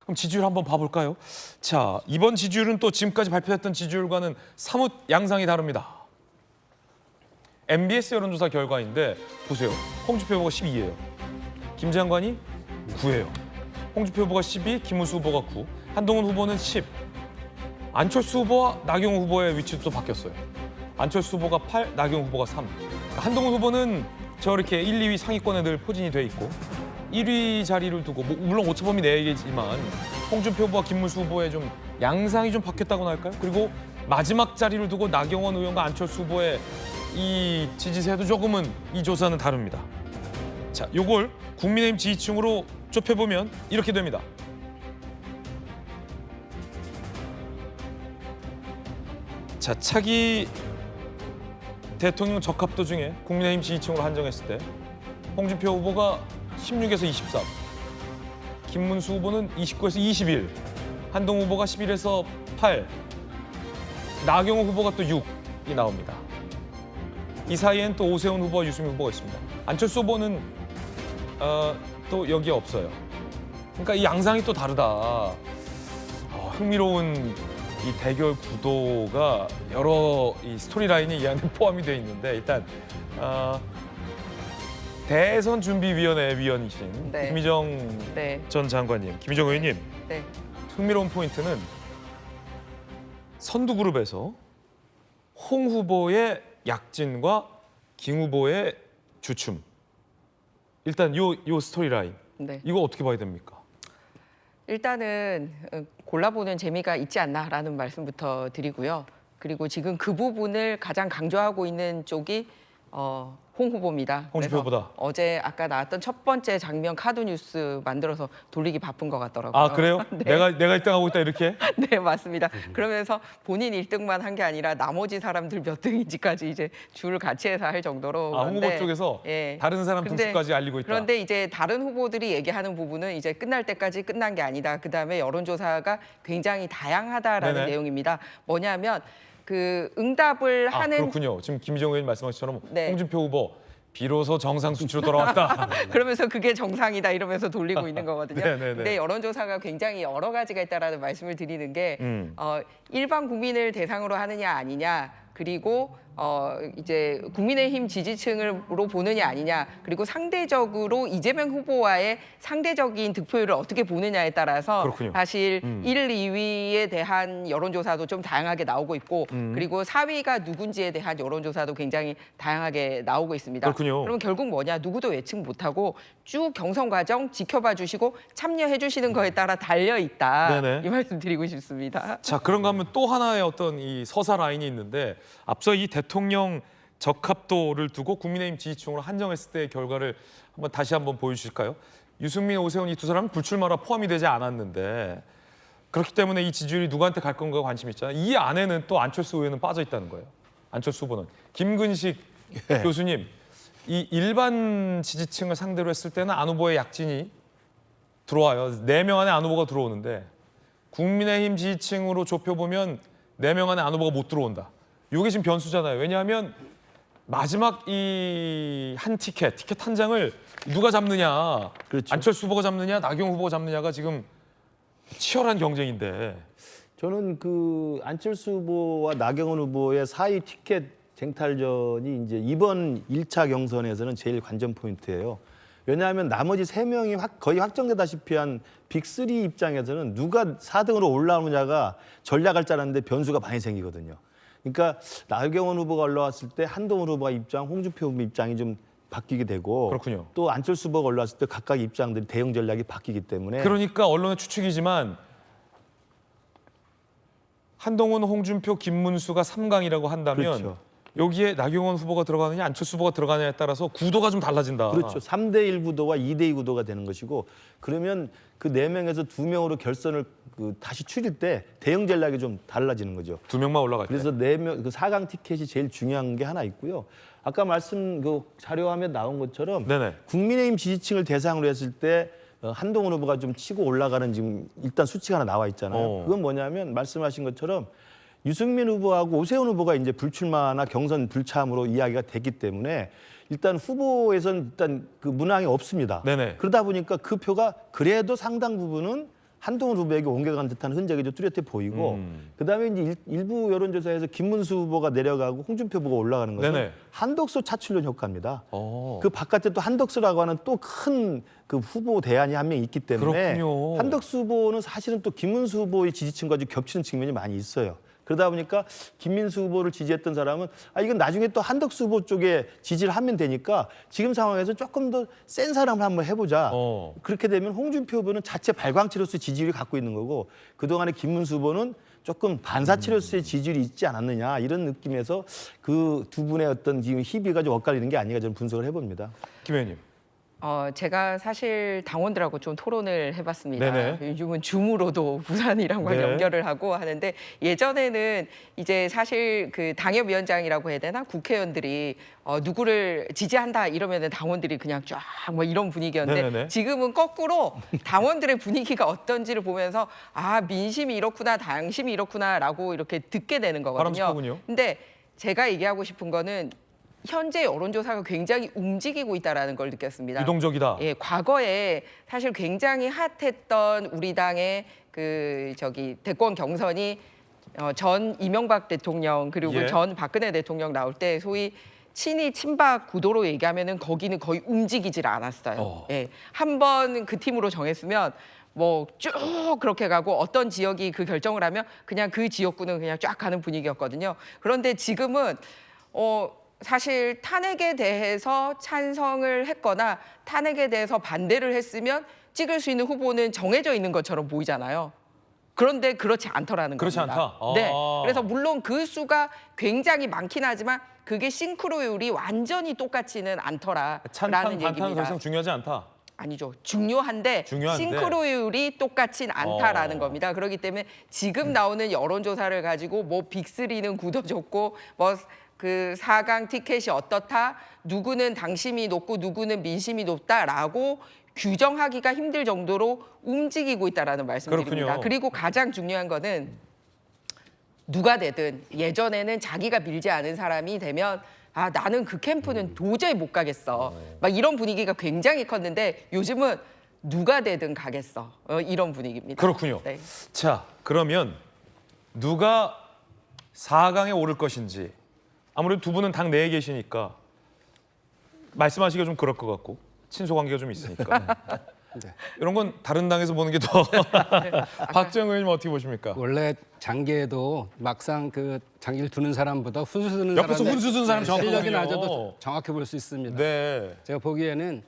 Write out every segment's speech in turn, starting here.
그럼 지지율 한번 봐볼까요? 자, 이번 지지율은 또 지금까지 발표했던 지지율과는 사뭇 양상이 다릅니다. MBS 여론조사 결과인데 보세요. 홍준표 후보가 12예요. 김 장관이 9예요. 홍준표 후보가 12, 김문수 후보가 9, 한동훈 후보는 10. 안철수 후보와 나경원 후보의 위치도 또 바뀌었어요. 안철수 후보가 8, 나경원 후보가 3. 한동훈 후보는 저렇게 1, 2위 상위권에 늘 포진이 돼 있고 1위 자리를 두고 물론 오차범위 내겠지만 홍준표 후보와 김문수 후보의 좀 양상이 좀 바뀌었다고나 할까요? 그리고 마지막 자리를 두고 나경원 의원과 안철수 후보의 이 지지세도 조금은 이 조사는 다릅니다. 자, 요걸 국민의힘 지지층으로 좁혀보면 이렇게 됩니다. 자, 차기 대통령 적합도 중에 국민의힘 지지층으로 한정했을 때 홍준표 후보가 16에서 23, 김문수 후보는 29에서 21, 한동훈 후보가 11에서 8, 나경원 후보가 또 6이 나옵니다. 이 사이엔 또 오세훈 후보와 유승민 후보가 있습니다. 안철수 후보는 또 여기에 없어요. 그러니까 이 양상이 또 다르다. 흥미로운 이 대결 구도가 여러 이 스토리라인이 이 안에 포함이 되어 있는데 일단 대선 준비위원회 위원이신 네. 김희정 네. 전 장관님, 김희정 의원님. 네. 흥미로운 포인트는 선두그룹에서 홍 후보의 약진과 김 후보의 주춤. 일단 요 스토리라인. 네. 이거 어떻게 봐야 됩니까? 일단은 골라보는 재미가 있지 않나라는 말씀부터 드리고요. 그리고 지금 그 부분을 가장 강조하고 있는 쪽이 홍 후보입니다. 홍준표 그래서 후보다. 어제 아까 나왔던 첫 번째 장면 카드 뉴스 만들어서 돌리기 바쁜 것 같더라고요. 아, 그래요? 네. 내가 1등하고 있다 이렇게? 네, 맞습니다. 그러면서 본인 1등만 한 게 아니라 나머지 사람들 몇 등인지까지 이제 줄을 같이 해서 할 정도로. 아, 홍 후보 그런데, 쪽에서 예. 다른 사람 근데 등수까지 알리고 있다. 그런데 이제 다른 후보들이 얘기하는 부분은 이제 끝날 때까지 끝난 게 아니다. 그다음에 여론조사가 굉장히 다양하다라는 네네. 내용입니다. 뭐냐면 그 응답을 하는 그렇군요. 지금 김희정 의원님 말씀하신 것처럼 네. 홍준표 후보 비로소 정상 수치로 돌아왔다. 그러면서 그게 정상이다 이러면서 돌리고 있는 거거든요. 네네네. 근데 여론조사가 굉장히 여러 가지가 있다라는 말씀을 드리는 게 일반 국민을 대상으로 하느냐 아니냐, 그리고 이제 국민의힘 지지층으로 보느냐 아니냐, 그리고 상대적으로 이재명 후보와의 상대적인 득표율을 어떻게 보느냐에 따라서 그렇군요. 사실 1, 2위에 대한 여론조사도 좀 다양하게 나오고 있고 그리고 4위가 누군지에 대한 여론조사도 굉장히 다양하게 나오고 있습니다. 그렇군요. 그럼 결국 뭐냐, 누구도 예측 못하고 쭉 경선 과정 지켜봐 주시고 참여해 주시는 거에 따라 달려 있다. 네네. 이 말씀 드리고 싶습니다. 자, 그런가 하면 또 하나의 어떤 이 서사 라인이 있는데 앞서 이 대통령 적합도를 두고 국민의힘 지지층으로 한정했을 때의 결과를 다시 한번 보여주실까요? 유승민, 오세훈 이 두 사람은 불출마라 포함이 되지 않았는데 그렇기 때문에 이 지지율이 누구한테 갈 건가 관심이 있잖아요. 이 안에는 또 안철수 의원은 빠져 있다는 거예요. 안철수 후보는. 김근식 교수님, 이 일반 지지층을 상대로 했을 때는 안 후보의 약진이 들어와요. 4명 안에 안 후보가 들어오는데 국민의힘 지지층으로 좁혀보면 4명 안에 안 후보가 못 들어온다. 이게 지금 변수잖아요. 왜냐하면 마지막 이 한 티켓 한 장을 누가 잡느냐, 그렇죠. 안철수 후보가 잡느냐, 나경원 후보가 잡느냐가 지금 치열한 경쟁인데. 저는 그 안철수 후보와 나경원 후보의 4위 티켓 쟁탈전이 이제 이번 1차 경선에서는 제일 관전 포인트예요. 왜냐하면 나머지 3명이 거의 확정되다시피 한 빅3 입장에서는 누가 4등으로 올라오느냐가 전략을 짜는데 변수가 많이 생기거든요. 그러니까 나경원 후보가 올라왔을 때 한동훈 후보가 입장, 홍준표 후보 입장이 좀 바뀌게 되고 그렇군요. 또 안철수 후보가 올라왔을 때 각각 입장들이 대응 전략이 바뀌기 때문에 그러니까 언론의 추측이지만 한동훈, 홍준표, 김문수가 3강이라고 한다면 그렇죠. 여기에 나경원 후보가 들어가느냐, 안철수 후보가 들어가느냐에 따라서 구도가 좀 달라진다. 그렇죠. 3대1 구도와 2대2 구도가 되는 것이고 그러면 그 4명에서 2명으로 결선을 다시 추릴 때 대응 전략이 좀 달라지는 거죠. 2명만 올라갈 때. 그래서 4명, 그 4강 티켓이 제일 중요한 게 하나 있고요. 아까 말씀 그 자료화면에 나온 것처럼 네네. 국민의힘 지지층을 대상으로 했을 때 한동훈 후보가 좀 치고 올라가는 지금 일단 수치가 하나 나와 있잖아요. 그건 뭐냐면 말씀하신 것처럼 유승민 후보하고 오세훈 후보가 이제 불출마나 경선 불참으로 이야기가 됐기 때문에 일단 후보에서는 일단 그 문항이 없습니다. 네네. 그러다 보니까 그 표가 그래도 상당 부분은 한동훈 후보에게 옮겨간 듯한 흔적이 좀 뚜렷해 보이고 그다음에 이제 일부 여론조사에서 김문수 후보가 내려가고 홍준표 후보가 올라가는 것은 네네. 한덕수 차출론 효과입니다. 어. 그 바깥에 또 한덕수라고 하는 또 큰 그 후보 대안이 한 명 있기 때문에 그렇군요. 한덕수 후보는 사실은 또 김문수 후보의 지지층과 좀 겹치는 측면이 많이 있어요. 그러다 보니까 김민수 후보를 지지했던 사람은 이건 나중에 또 한덕수 후보 쪽에 지지를 하면 되니까 지금 상황에서 조금 더 센 사람을 한번 해보자. 그렇게 되면 홍준표 후보는 자체 발광체로서의 지지율이 갖고 있는 거고 그동안에 김문수 후보는 조금 반사체로서의 지지율이 있지 않았느냐 이런 느낌에서 그 두 분의 어떤 지금 희비가 좀 엇갈리는 게 아닌가 저는 분석을 해봅니다. 김 의원님. 제가 사실 당원들하고 좀 토론을 해봤습니다. 네네. 요즘은 줌으로도 부산이랑만 네. 연결을 하고 하는데 예전에는 이제 사실 그 당협위원장이라고 해야 되나 국회의원들이 누구를 지지한다 이러면은 당원들이 그냥 쫙 뭐 이런 분위기였는데 네네네. 지금은 거꾸로 당원들의 분위기가 어떤지를 보면서 민심이 이렇구나 당심이 이렇구나라고 이렇게 듣게 되는 거거든요. 바람직하군요. 근데 제가 얘기하고 싶은 거는 현재 여론조사가 굉장히 움직이고 있다라는 걸 느꼈습니다. 유동적이다. 예, 과거에 사실 굉장히 핫했던 우리 당의 대권 경선이 전 이명박 대통령 그리고 예. 전 박근혜 대통령 나올 때 소위 친이 친박 구도로 얘기하면은 거기는 거의 움직이질 않았어요. 예, 한번 그 팀으로 정했으면 뭐 쭉 그렇게 가고 어떤 지역이 그 결정을 하면 그냥 그 지역구는 그냥 쫙 가는 분위기였거든요. 그런데 지금은 사실 탄핵에 대해서 찬성을 했거나 탄핵에 대해서 반대를 했으면 찍을 수 있는 후보는 정해져 있는 것처럼 보이잖아요. 그런데 그렇지 않더라는 그렇지 겁니다. 않다? 아. 네. 그래서 물론 그 수가 굉장히 많긴 하지만 그게 싱크로율이 완전히 똑같지는 않더라라는 찬탄 반탄은 더 얘기입니다. 이상 중요하지 않다. 아니죠. 중요한데 싱크로율이 똑같진 않다라는 겁니다. 그렇기 때문에 지금 나오는 여론조사를 가지고 뭐 빅3는 굳어졌고 뭐 그 4강 티켓이 어떻다, 누구는 당심이 높고 누구는 민심이 높다라고 규정하기가 힘들 정도로 움직이고 있다라는 말씀을 드립니다. 그렇군요. 그리고 가장 중요한 거는 누가 되든 예전에는 자기가 밀지 않은 사람이 되면 나는 그 캠프는 도저히 못 가겠어. 막 이런 분위기가 굉장히 컸는데 요즘은 누가 되든 가겠어. 이런 분위기입니다. 그렇군요. 네. 자, 그러면 누가 4강에 오를 것인지 아무래도 두 분은 당 내에 계시니까 말씀하시기가 좀 그럴 것 같고 친소관계가 좀 있으니까 네. 이런 건 다른 당에서 보는 게 더 박정희 의원님 어떻게 보십니까? 원래 장기에도 막상 그 장기를 두는 사람보다 훈수 두는 옆에서 사람의 훈수 두는 사람이 실력이 정확하거든요. 낮아도 정확히 볼 수 있습니다. 네. 제가 보기에는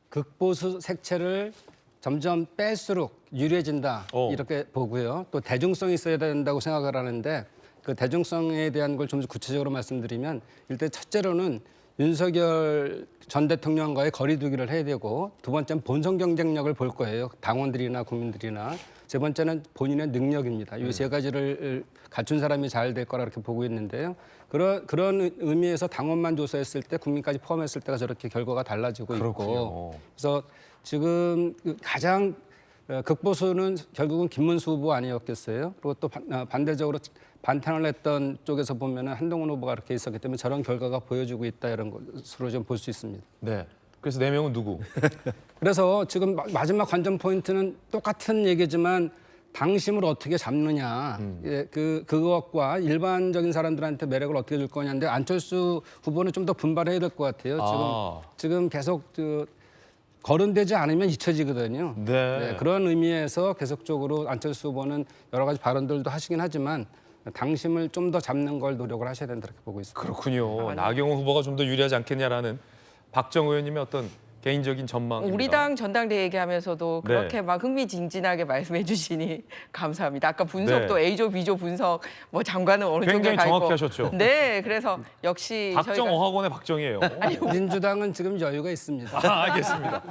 극보수 색채를 점점 뺄수록 유리해진다 이렇게 보고요. 또 대중성이 있어야 된다고 생각을 하는데 그 대중성에 대한 걸 좀 구체적으로 말씀드리면 일단 첫째로는 윤석열 전 대통령과의 거리두기를 해야 되고 두 번째는 본선 경쟁력을 볼 거예요. 당원들이나 국민들이나. 세 번째는 본인의 능력입니다. 이 세 가지를 갖춘 사람이 잘 될 거라 이렇게 보고 있는데요. 그런 의미에서 당원만 조사했을 때 국민까지 포함했을 때가 저렇게 결과가 달라지고 그렇군요. 있고 그래서 지금 가장 극보수는 결국은 김문수 후보 아니었겠어요. 그리고 또 반대적으로 반탄을 했던 쪽에서 보면은 한동훈 후보가 이렇게 있었기 때문에 저런 결과가 보여주고 있다 이런 것으로 좀 볼 수 있습니다. 네. 그래서 4명은 누구? 그래서 지금 마지막 관전 포인트는 똑같은 얘기지만 당심을 어떻게 잡느냐, 예, 그것과 일반적인 사람들한테 매력을 어떻게 줄 거냐인데 안철수 후보는 좀 더 분발해야 될 것 같아요. 지금 계속 거론되지 않으면 잊혀지거든요. 네. 그런 의미에서 계속적으로 안철수 후보는 여러 가지 발언들도 하시긴 하지만 당심을 좀 더 잡는 걸 노력을 하셔야 된다 이렇게 보고 있습니다. 그렇군요. 나경원 후보가 좀 더 유리하지 않겠냐라는 박정희 의원님의 어떤 개인적인 전망입니다. 우리 당 전당대 얘기하면서도 그렇게 막 흥미진진하게 말씀해 주시니 감사합니다. 아까 분석도 네. A조, B조 분석 뭐 장관은 어느 쪽에 굉장히 가 있고. 정확히 하셨죠. 네, 그래서 역시 저희가 박정어학원의 박정희예요. 민주당은 지금 여유가 있습니다. 알겠습니다.